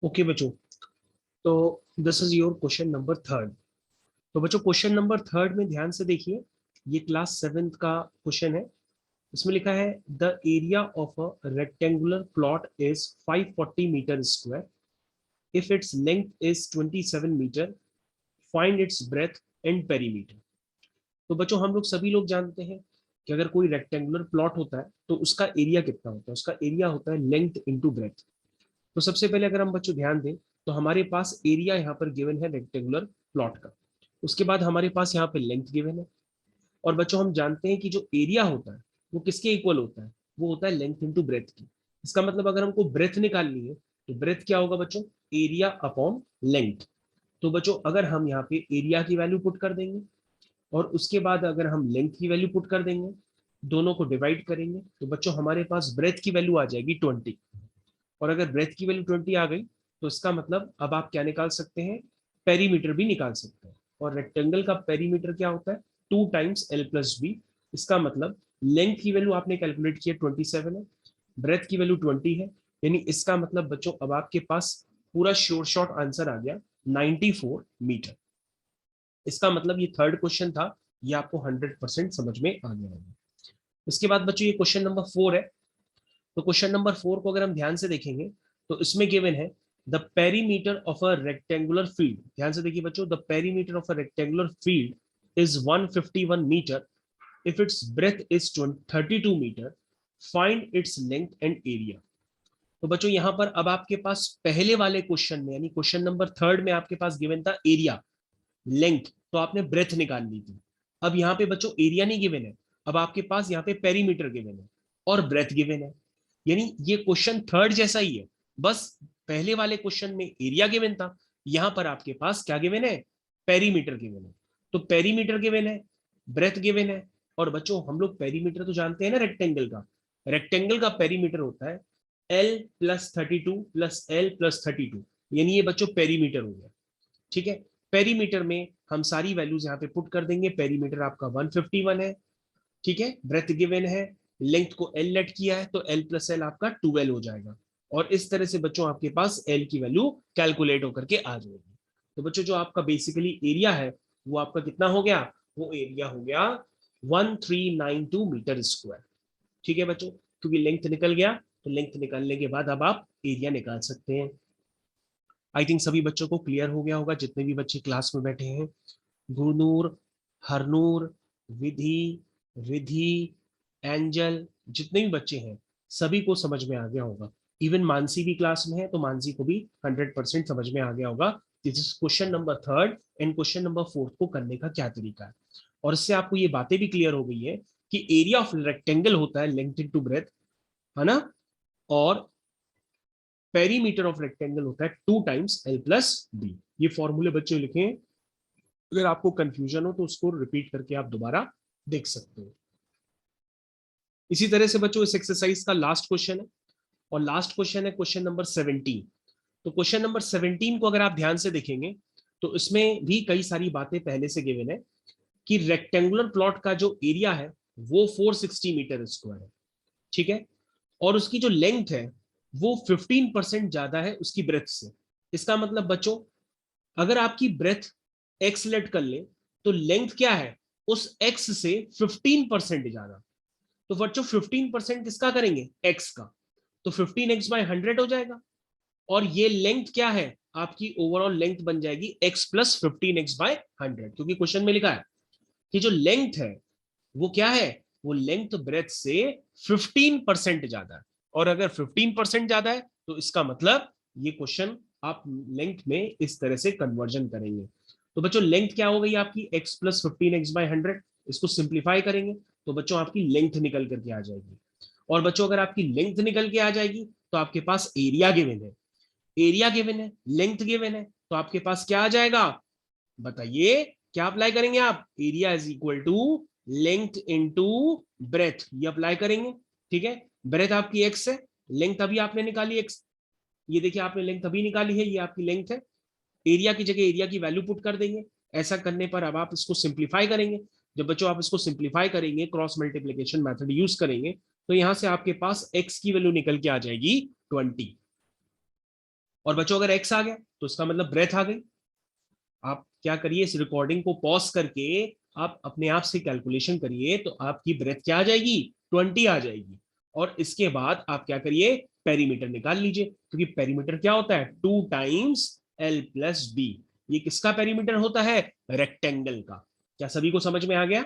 Okay बच्चों, तो this is your question number third. तो बच्चों क्वेश्चन नंबर थर्ड में ध्यान से देखिए। ये क्लास सेवेंथ का क्वेश्चन है। इसमें लिखा है the area of a rectangular plot is 540 metre square if its length is 27 metre, find its breadth and perimeter. तो बच्चों हम लोग सभी लोग जानते हैं कि अगर कोई रेक्टेंगुलर प्लॉट होता है तो उसका एरिया कितना होता है। उसका एरिया होता है लेंथ इंटू ब्रेथ। तो सबसे पहले अगर हम बच्चों ध्यान दें तो हमारे पास एरिया यहाँ पर गिवन है रेक्टेंगुलर प्लॉट का। उसके बाद हमारे पास यहाँ पे लेंथ गिवन है। और बच्चों हम जानते हैं कि जो एरिया होता है वो किसके इक्वल होता है, वो होता है लेंथ इंटू ब्रेथ की। इसका मतलब अगर हमको ब्रेथ निकालनी है तो ब्रेथ क्या होगा बच्चों, एरिया अपॉन लेंथ। तो बच्चों अगर हम यहाँ पे एरिया की वैल्यू पुट कर देंगे और उसके बाद अगर हम लेंथ की वैल्यू पुट कर देंगे, दोनों को डिवाइड करेंगे, तो बच्चों हमारे पास ब्रेथ की वैल्यू आ जाएगी 20। और अगर ब्रेथ की वैल्यू 20 आ गई तो इसका मतलब अब आप क्या निकाल सकते हैं, पेरीमीटर भी निकाल सकते हैं। और रेक्टेंगल का पेरीमीटर क्या होता है, 2 टाइम्स L+B। इसका मतलब लेंथ की वैल्यू आपने कैलकुलेट किया 27 है, ब्रेथ की वैल्यू 20 है। यानी इसका मतलब बच्चों अब आपके पास पूरा श्योर शॉर्ट आंसर आ गया 94 मीटर। इसका मतलब ये थर्ड क्वेश्चन था, ये आपको 100% समझ में आ गया होगा। इसके बाद बच्चों ये क्वेश्चन नंबर 4 है। तो क्वेश्चन नंबर 4 को अगर हम ध्यान से देखेंगे तो इसमें गिवन है the perimeter of a rectangular field. ध्यान से देखिए बच्चों, the perimeter of a rectangular field is 151 metre if its breadth is 32 metre, find its length and area. तो बच्चों यहां पर अब आपके पास पहले वाले क्वेश्चन में यानी क्वेश्चन नंबर थर्ड में आपके पास गिवन था एरिया, लेंथ, तो आपने ब्रेथ निकाल ली थी। अब यहाँ पे बच्चों एरिया नहीं गिवन है, अब आपके पास यहाँ पे पेरीमीटर गिवन है और ब्रेथ गिवन है। यानी ये क्वेश्चन थर्ड जैसा ही है, बस पहले वाले क्वेश्चन में एरिया गिवन था, यहां पर आपके पास क्या गिवन है, पेरीमीटर गिवन है। तो पेरीमीटर गिवन है, ब्रेथ गिवन है। और बच्चों हम लोग पेरीमीटर तो जानते हैं ना, रेक्टेंगल का, रेक्टेंगल का पेरीमीटर होता है L+32 + L+32। यानी ये बच्चों पेरीमीटर हो गया। ठीक है, पेरीमीटर में हम सारी वैल्यूज यहाँ पे पुट कर देंगे। पेरीमीटर आपका 151 है, ठीक है, ब्रेथ गिवन है, लेंथ को L लेट किया है तो L+L आपका 12 हो जाएगा। और इस तरह से बच्चों आपके पास L की वैल्यू कैलकुलेट होकर के आ जाएगी। तो बच्चों जो आपका बेसिकली एरिया है वो आपका कितना हो गया, वो एरिया हो गया 1392 मीटर स्क्वायर। ठीक है बच्चों, क्योंकि लेंथ निकल गया तो लेंथ निकालने के बाद अब आप एरिया निकाल सकते हैं। आई थिंक सभी बच्चों को क्लियर हो गया होगा, जितने भी बच्चे क्लास में बैठे हैं। गुरनूर, हरनूर, विधि, रिधि, एंजल, जितने भी बच्चे हैं सभी को समझ में आ गया होगा। इवन मानसी भी क्लास में है तो मानसी को भी 100% समझ में आ गया होगा this is question number third and question number fourth को करने का क्या तरीका है। और इससे आपको ये बातें भी क्लियर हो गई है कि एरिया ऑफ रेक्टेंगल होता है लेंथ इनटू ब्रेथ, है ना, और पेरीमीटर ऑफ रेक्टेंगल होता है 2 टाइम्स L+B। ये फॉर्मूले बच्चे लिखे, अगर आपको कंफ्यूजन हो तो उसको रिपीट करके आप दोबारा देख सकते हो। इसी तरह से बच्चों इस एक्सरसाइज का लास्ट क्वेश्चन है, और लास्ट क्वेश्चन है क्वेश्चन नंबर 17। तो क्वेश्चन नंबर 17 को अगर आप ध्यान से देखेंगे तो इसमें भी कई सारी बातें पहले से गिवन है कि रेक्टेंगुलर प्लॉट का जो एरिया है वो 460 मीटर स्क्वायर है, ठीक है, और उसकी जो लेंथ है वो 15% ज्यादा है उसकी ब्रेथ से। इसका मतलब बच्चों अगर आपकी ब्रेथ एक्स लेट कर ले तो लेंथ क्या है, उस एक्स से 15% ज्यादा। तो बच्चों 15% किसका करेंगे, एक्स का, तो 15x/100 हो जाएगा। और ये लेंथ क्या है, आपकी ओवरऑल लेंथ बन जाएगी x+15x/100, क्योंकि क्वेश्चन में लिखा है कि जो लेंथ है वो क्या है, वो लेंथ ब्रेथ से 15% ज्यादा है। और अगर 15% ज्यादा है तो इसका मतलब ये क्वेश्चन आप लेंथ में इस तरह से कन्वर्जन करेंगे। तो बच्चों लेंथ क्या हो गई आपकी, x+15x/100। इसको सिंप्लीफाई करेंगे तो बच्चों आपकी लेंथ निकल करके आ जाएगी। और बच्चों अगर आपकी लेंथ निकल के आ जाएगी तो आपके पास एरिया गिवन है, एरिया गिवन है, लेंथ गिवन है, तो आपके पास क्या आ जाएगा, बताइए क्या अप्लाई करेंगे आप, area is equal to length into breadth, ये अप्लाई करेंगे। ठीक है, ब्रेथ आपकी एक्स है, लेंथ अभी आपने निकाली एक्स, ये देखिए आपने लेंथ अभी निकाली है, ये आपकी लेंथ है। एरिया की जगह एरिया की वैल्यू पुट कर देंगे। ऐसा करने पर अब आप इसको सिंप्लीफाई करेंगे। जब बच्चों आप इसको सिंप्लीफाई करेंगे, क्रॉस मल्टीप्लीकेशन मेथड यूज करेंगे, तो यहां से आपके पास एक्स की वैल्यू निकल के आ जाएगी 20। और बच्चों अगर x आ गया तो इसका मतलब ब्रेथ आ गई। आप क्या करिए, इस रिकॉर्डिंग को पॉज करके आप अपने आप से कैलकुलेशन करिए, तो आपकी ब्रेथ क्या आ जाएगी, 20 आ जाएगी। और इसके बाद आप क्या करिए, पेरीमीटर निकाल लीजिए, क्योंकि पेरीमीटर क्या होता है, 2 टाइम्स L प्लस बी। ये किसका पेरीमीटर होता है, रेक्टेंगल का। क्या सभी को समझ में आ गया?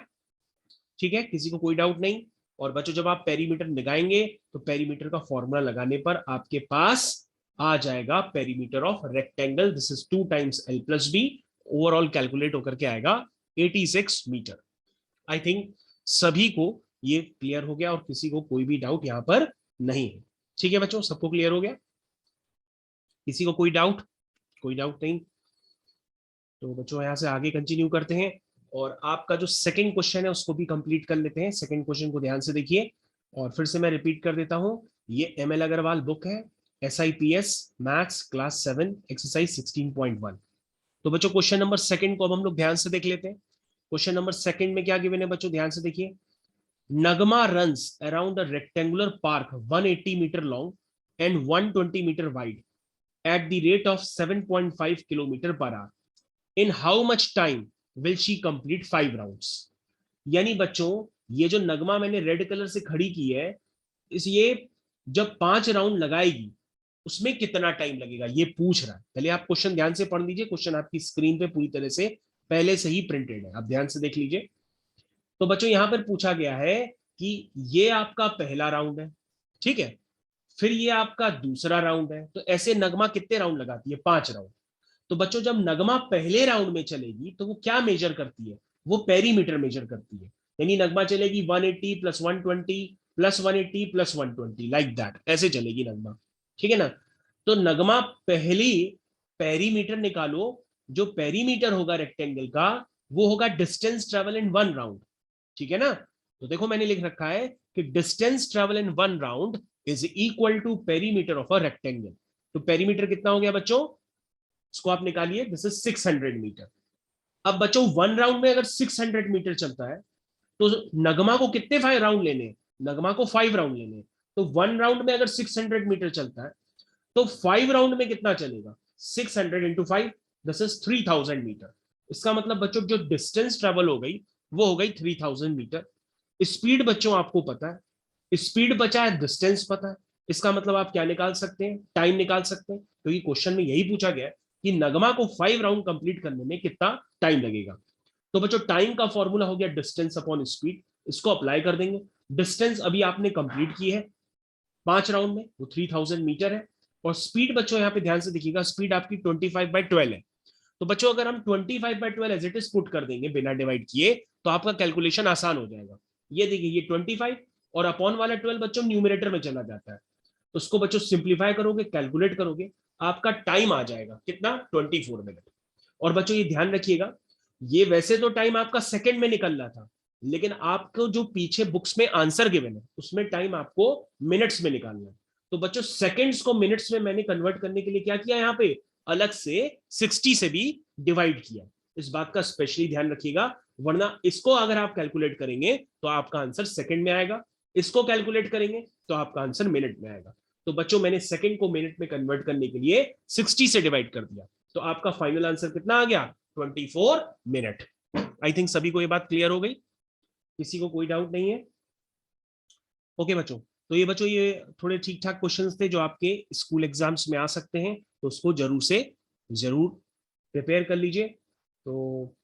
ठीक है, किसी को कोई डाउट नहीं? और बच्चों जब आप पेरीमीटर निकालेंगे तो पेरीमीटर का फॉर्मूला लगाने पर आपके पास आ जाएगा perimeter of rectangle, this is 2 times L plus B. Overall calculate होकर के आएगा 86 मीटर। आई थिंक सभी को ये क्लियर हो गया और किसी को कोई भी डाउट यहां पर नहीं है। ठीक है बच्चों, सबको क्लियर हो गया? किसी को कोई डाउट? कोई डाउट नहीं? तो बच्चों यहां से आगे कंटिन्यू करते हैं और आपका जो सेकंड क्वेश्चन है उसको भी कंप्लीट कर लेते हैं। सेकंड क्वेश्चन को ध्यान से देखिए और फिर से मैं रिपीट कर देता हूं। ये ML अग्रवाल बुक है, SIPS मैथ्स क्लास 7 एक्सरसाइज 16.1। तो बच्चों क्वेश्चन नंबर सेकंड को अब हम लोग ध्यान से देख लेते हैं। क्वेश्चन नंबर सेकंड में क्या गिवन है बच्चों, ध्यान से देखिए। नगमा runs around a rectangular park 180 meter long and 120 meter wide at the rate of 7.5 kilometer per hour. In how much time will she complete 5 rounds? यानी बच्चों ये जो नगमा मैंने रेड कलर से खड़ी की है, इस ये जब 5 राउंड लगाएगी उसमें कितना टाइम लगेगा, ये पूछ रहा है। पहले आप क्वेश्चन ध्यान से पढ़ लीजिए, क्वेश्चन आपकी स्क्रीन पे पूरी तरह से पहले से ही प्रिंटेड है, आप ध्यान से देख लीजिए। तो बच्चों यहां पर पूछा गया है कि ये आपका पहला राउंड है, ठीक है, फिर ये आपका दूसरा राउंड है, तो ऐसे नगमा कितने राउंड लगाती है, 5 राउंड। तो बच्चों जब नगमा पहले राउंड में चलेगी तो वो क्या मेजर करती है, वो पेरीमीटर मेजर करती है। यानी नगमा चलेगी 180 plus 120 plus 180 plus 120 like that, ऐसे चलेगी नगमा, ठीक है ना। तो नगमा पहली पेरीमीटर निकालो, जो पेरीमीटर होगा रेक्टेंगल का वो होगा डिस्टेंस ट्रेवल इन 1 राउंड, ठीक है ना। तो देखो मैंने लिख रखा है कि distance travel in 1 round is equal to perimeter of a rectangle. तो पेरीमीटर कितना हो गया बच्चों, इसको आप निकालिए, दिस इज 600 मीटर। अब बच्चों 1 राउंड में अगर 600 मीटर चलता है तो नगमा को कितने 5 राउंड लेने, नगमा को 5 राउंड लेने। तो 1 राउंड में अगर 600 मीटर चलता है तो 5 राउंड में कितना चलेगा, 600 इंटू 5, दिस इज 3000 मीटर। इसका मतलब बच्चों जो डिस्टेंस ट्रेवल हो गई वो हो गई 3000 मीटर। स्पीड बच्चों आपको पता है, स्पीड बचा है, डिस्टेंस पता है, इसका मतलब आप क्या निकाल सकते हैं, टाइम निकाल सकते हैं। तो ये क्वेश्चन में यही पूछा गया है कि नगमा को 5 राउंड कंप्लीट करने में कितना टाइम लगेगा। तो बच्चों टाइम का फॉर्मूला हो गया डिस्टेंस अपॉन स्पीड, इसको अप्लाई कर देंगे। डिस्टेंस अभी आपने कंप्लीट की है 5 राउंड में, वो 3000 मीटर है। और स्पीड बच्चों यहाँ पे ध्यान से देखिएगा, स्पीड आपकी 25/12 है। तो बच्चों अगर हम 25/12 एज इट इज पुट कर देंगे बिना डिवाइड किए तो आपका कैलकुलेशन आसान हो जाएगा। ये देखिए ये 25 और अपॉन वाला 12 बच्चों न्यूमरेटर में चला जाता है, तो उसको बच्चों सिंप्लीफाई करोगे, कैलकुलेट करोगे, आपका टाइम आ जाएगा कितना, 24 मिनट। और बच्चों ये ध्यान रखिएगा, ये वैसे तो टाइम आपका सेकंड में निकल रहा था, लेकिन आपको जो पीछे बुक्स में आंसर गिवन है उसमें टाइम आपको मिनट्स में निकालना है। तो बच्चों सेकंड्स को मिनट्स में मैंने कन्वर्ट करने के लिए क्या किया, यहाँ पे अलग से 60 से भी डिवाइड किया। इस बात का स्पेशली ध्यान रखिएगा, वरना इसको अगर आप कैलकुलेट करेंगे तो आपका आंसर सेकंड में आएगा, इसको कैलकुलेट करेंगे तो आपका आंसर मिनट में आएगा। तो बच्चों मैंने सेकंड को मिनट में कन्वर्ट करने के लिए 60 से डिवाइड कर दिया, तो आपका फाइनल आंसर कितना आ गया, 24 मिनट। आई थिंक सभी को ये बात क्लियर हो गई, किसी को कोई डाउट नहीं है? ओके बच्चों, तो ये बच्चों ये थोड़े ठीक ठाक क्वेश्चंस थे जो आपके स्कूल एग्जाम्स में आ सकते हैं, तो उसको जरूर प्रिपेयर कर लीजिए। तो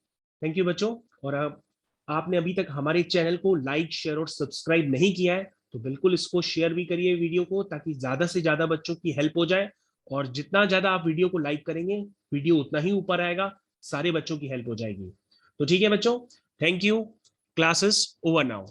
थैंक यू बच्चों। और अब आपने अभी तक हमारे चैनल को लाइक शेयर और सब्सक्राइब नहीं किया है तो बिल्कुल इसको शेयर भी करिए वीडियो को, ताकि ज्यादा से ज्यादा बच्चों की हेल्प हो जाए। और जितना ज्यादा आप वीडियो को लाइक करेंगे वीडियो उतना ही ऊपर आएगा, सारे बच्चों की हेल्प हो जाएगी। तो ठीक है बच्चों, thank you, classes over now.